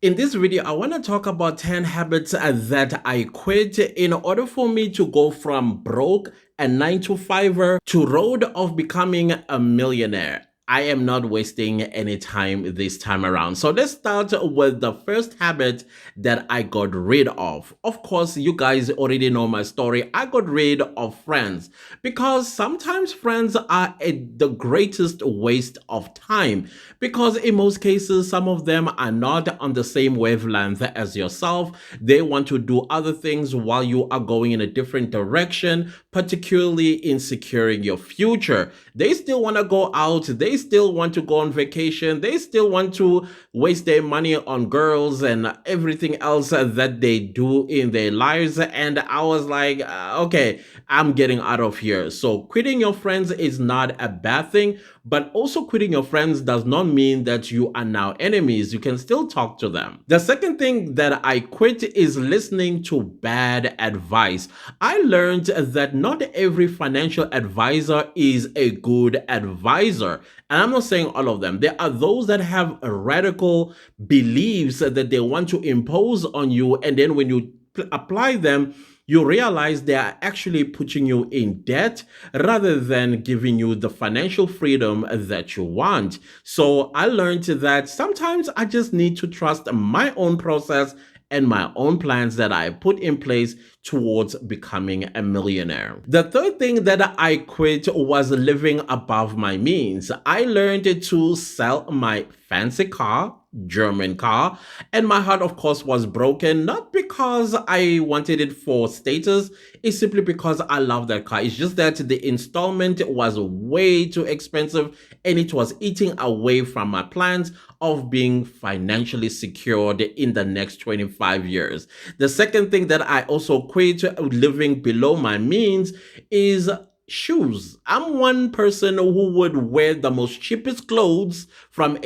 In this video, I want to talk about 10 habits that I quit in order for me to go from broke and 9 to 5er to road of becoming a millionaire. I am not wasting any time this time around. So let's start with the first habit that I got rid of. Of course, you guys already know my story. I got rid of friends because sometimes friends are the greatest waste of time, because in most cases, some of them are not on the same wavelength as yourself. They want to do other things while you are going in a different direction, particularly in securing your future. They still want to go out. They still want to go on vacation. They still want to waste their money on girls and everything else that they do in their lives. And I was like, okay, I'm getting out of here. So quitting your friends is not a bad thing, but also quitting your friends does not mean that you are now enemies. You can still talk to them. The second thing that I quit is listening to bad advice. I learned that not every financial advisor is a good advisor. And I'm not saying all of them. There are those that have radical beliefs that they want to impose on you. And then when you apply them, you realize they are actually putting you in debt rather than giving you the financial freedom that you want. So I learned that sometimes I just need to trust my own process and my own plans that I put in place towards becoming a millionaire. The third thing that I quit was living above my means. I learned to sell my fancy car, German car, and my heart, of course, was broken, not because I wanted it for status. It's simply because I love that car. It's just that the installment was way too expensive and it was eating away from my plans of being financially secured in the next 25 years. The second thing that I also quit living below my means is shoes. I'm one person who would wear the most cheapest clothes from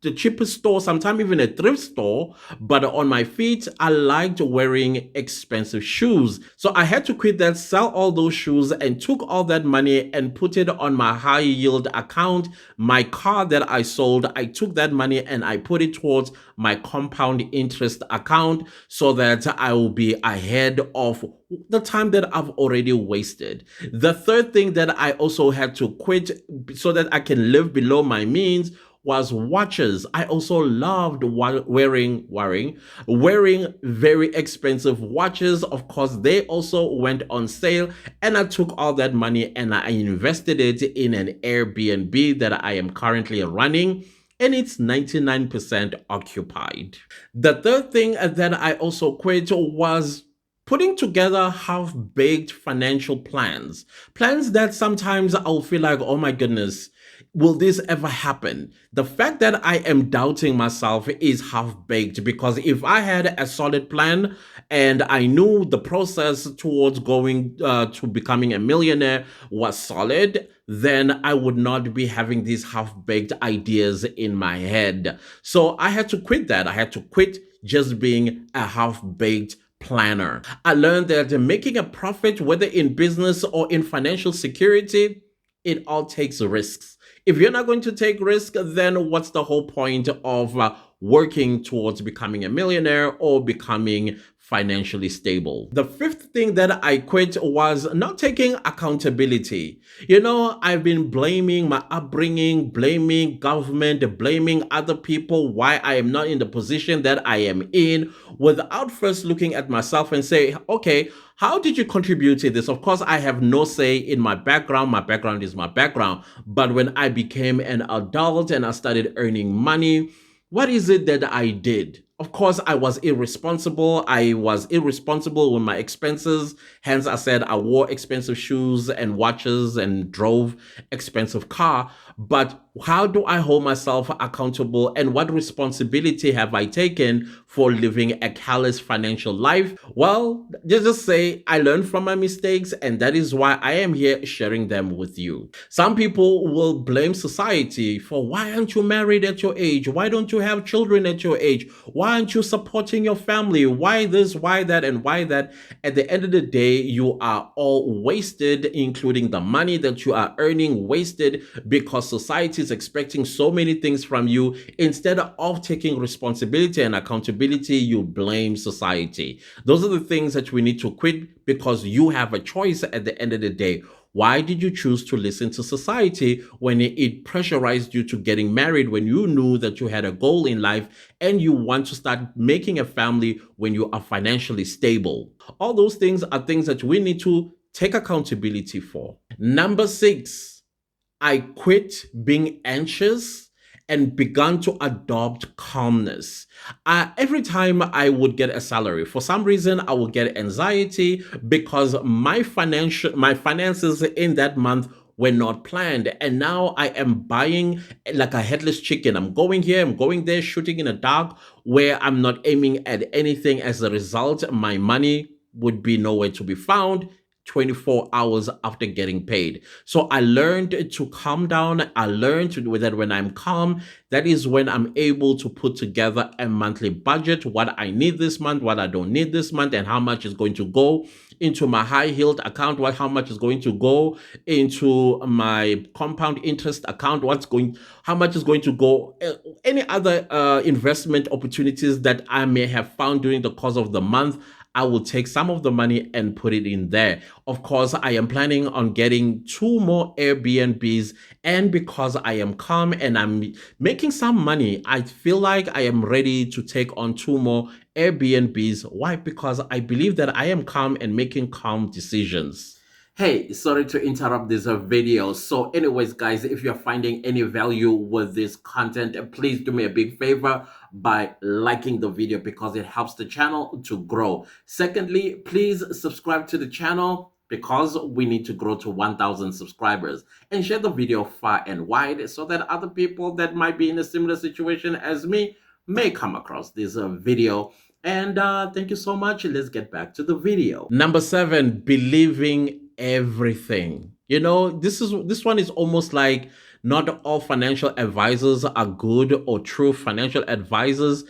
the cheapest store, sometimes even a thrift store, but on my feet, I liked wearing expensive shoes. So I had to quit that, sell all those shoes, and took all that money and put it on my high yield account. My car that I sold, I took that money and I put it towards my compound interest account so that I will be ahead of the time that I've already wasted. The third thing that I also had to quit so that I can live below my means was watches. I also loved wearing very expensive watches. Of course, they also went on sale, and I took all that money and I invested it in an Airbnb that I am currently running, and it's 99% occupied. The third thing that I also quit was putting together half-baked financial plans that sometimes I'll feel like, oh my goodness, will this ever happen? The fact that I am doubting myself is half-baked, because if I had a solid plan and I knew the process towards going to becoming a millionaire was solid, then I would not be having these half-baked ideas in my head. So I had to quit that. I had to quit just being a half-baked planner. I learned that making a profit, whether in business or in financial security, it all takes risks. If you're not going to take risk, then what's the whole point of working towards becoming a millionaire or becoming financially stable? The fifth thing that I quit was not taking accountability. You know, I've been blaming my upbringing, blaming government, blaming other people why I am not in the position that I am in, without first looking at myself and say, okay, how did you contribute to this? Of course, I have no say in my background. My background is my background. But when I became an adult and I started earning money, what is it that I did? Of course, I was irresponsible. I was irresponsible with my expenses. Hence, I said I wore expensive shoes and watches and drove expensive car. But how do I hold myself accountable, and what responsibility have I taken for living a careless financial life? Well, just say I learned from my mistakes, and that is why I am here sharing them with you. Some people will blame society for, why aren't you married at your age? Why don't you have children at your age? Why Why aren't you supporting your family? Why this, why that, and why that? At the end of the day, you are all wasted, including the money that you are earning, wasted because society is expecting so many things from you. Instead of taking responsibility and accountability, you blame society. Those are the things that we need to quit because you have a choice at the end of the day. Why did you choose to listen to society when it pressurized you to getting married when you knew that you had a goal in life and you want to start making a family when you are financially stable? All those things are things that we need to take accountability for. Number 6, I quit being anxious and began to adopt calmness. Every time I would get a salary, for some reason, I would get anxiety because my finances in that month were not planned. And now I am buying like a headless chicken. I'm going here, I'm going there, shooting in the dark where I'm not aiming at anything. As a result, my money would be nowhere to be found 24 hours after getting paid. So I learned to calm down. I learned that when I'm calm, that is when I'm able to put together a monthly budget, what I need this month, what I don't need this month, and how much is going to go into my high-yield account, how much is going to go into my compound interest account, how much is going to go, any other investment opportunities that I may have found during the course of the month. I will take some of the money and put it in there. Of course, I am planning on getting 2 more Airbnbs. And because I am calm and I'm making some money, I feel like I am ready to take on 2 more Airbnbs. Why? Because I believe that I am calm and making calm decisions. Hey, sorry to interrupt this video. So anyways, guys, if you're finding any value with this content, please do me a big favor by liking the video because it helps the channel to grow. Secondly, please subscribe to the channel because we need to grow to 1,000 subscribers, and share the video far and wide so that other people that might be in a similar situation as me may come across this video. And thank you so much. Let's get back to the video. Number 7, believing everything. You know, this one is almost like not all financial advisors are good or true financial advisors.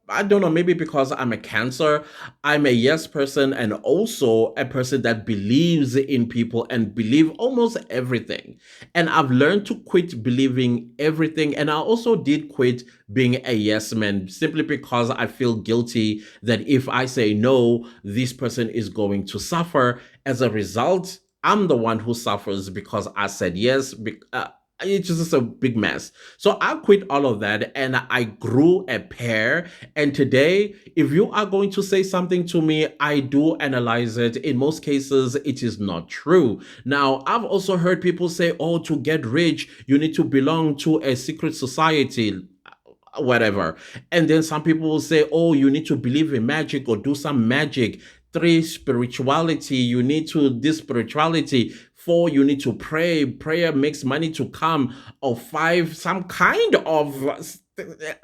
I don't know, maybe because I'm a Cancer, I'm a yes person and also a person that believes in people and believe almost everything. And I've learned to quit believing everything. And I also did quit being a yes man simply because I feel guilty that if I say no, this person is going to suffer. As a result, I'm the one who suffers because I said yes. It's just a big mess. So I quit all of that and I grew a pair. And today, if you are going to say something to me, I do analyze it. In most cases, it is not true. Now, I've also heard people say, oh, to get rich, you need to belong to a secret society, whatever. And then some people will say, oh, you need to believe in magic or do some magic. 3, spirituality, you need to this spirituality. 4, you need to pray. Prayer makes money to come. Or 5, some kind of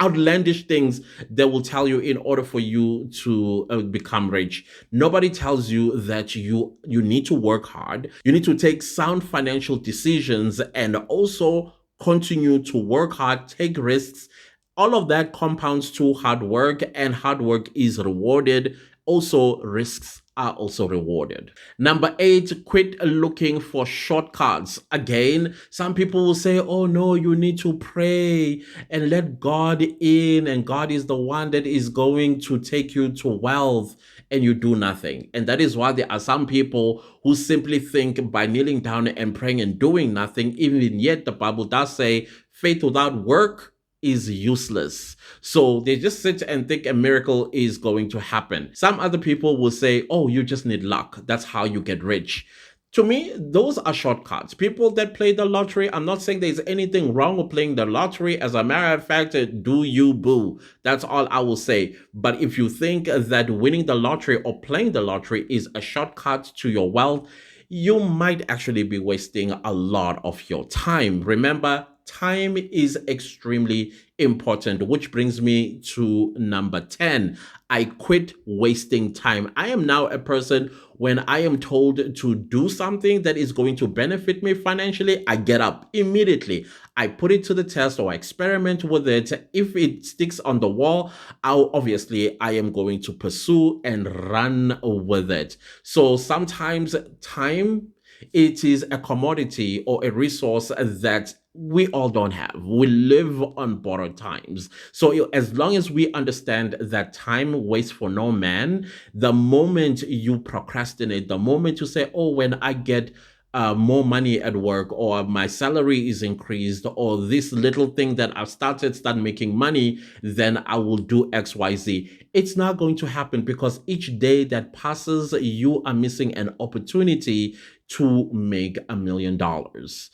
outlandish things that will tell you in order for you to become rich. Nobody tells you that you need to work hard. You need to take sound financial decisions and also continue to work hard, take risks. All of that compounds to hard work, and hard work is rewarded. Also, risks are also rewarded. Number 8, quit looking for shortcuts. Again, some people will say, oh no, you need to pray and let God in, and God is the one that is going to take you to wealth, and you do nothing. And that is why there are some people who simply think by kneeling down and praying and doing nothing, even yet the Bible does say faith without work is useless. So they just sit and think a miracle is going to happen. Some other people will say, oh, you just need luck. That's how you get rich. To me, those are shortcuts. People that play the lottery, I'm not saying there's anything wrong with playing the lottery. As a matter of fact, do you boo. That's all I will say. But if you think that winning the lottery or playing the lottery is a shortcut to your wealth, you might actually be wasting a lot of your time. Remember, time is extremely important, which brings me to number 10. I quit wasting time. I am now a person, when I am told to do something that is going to benefit me financially, I get up immediately. I put it to the test or I experiment with it. If it sticks on the wall, I am going to pursue and run with it. So sometimes time, it is a commodity or a resource that we all don't have. We live on borrowed times. So as long as we understand that time waits for no man, the moment you procrastinate, the moment you say, oh, when I get more money at work, or my salary is increased, or this little thing that I've start making money, then I will do XYZ. It's not going to happen, because each day that passes, you are missing an opportunity to make $1,000,000.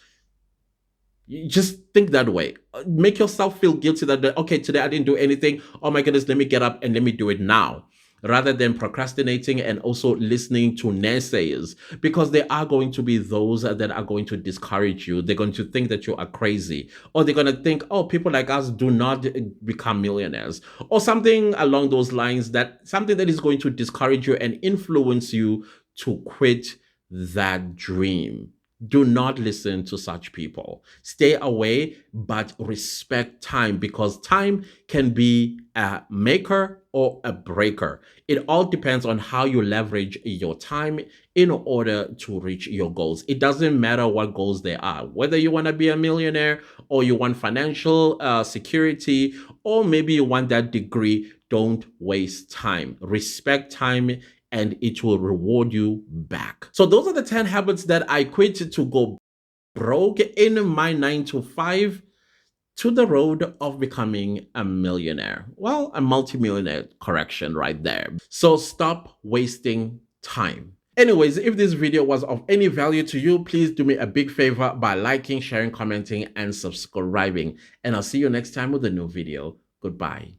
You just think that way. Make yourself feel guilty that, okay, today I didn't do anything. Oh my goodness, let me get up and let me do it now. Rather than procrastinating and also listening to naysayers, because there are going to be those that are going to discourage you. They're going to think that you are crazy, or they're going to think, oh, people like us do not become millionaires, or something along those lines, something that is going to discourage you and influence you to quit that dream. Do not listen to such people. Stay away, but respect time, because time can be a maker or a breaker. It all depends on how you leverage your time in order to reach your goals. It doesn't matter what goals they are, whether you want to be a millionaire, or you want financial security, or maybe you want that degree. Don't waste time. Respect time, and it will reward you back. So those are the 10 habits that I quit to go broke in my 9 to 5 to the road of becoming a millionaire. Well, a multimillionaire, correction right there. So stop wasting time. Anyways, if this video was of any value to you, please do me a big favor by liking, sharing, commenting, and subscribing. And I'll see you next time with a new video. Goodbye.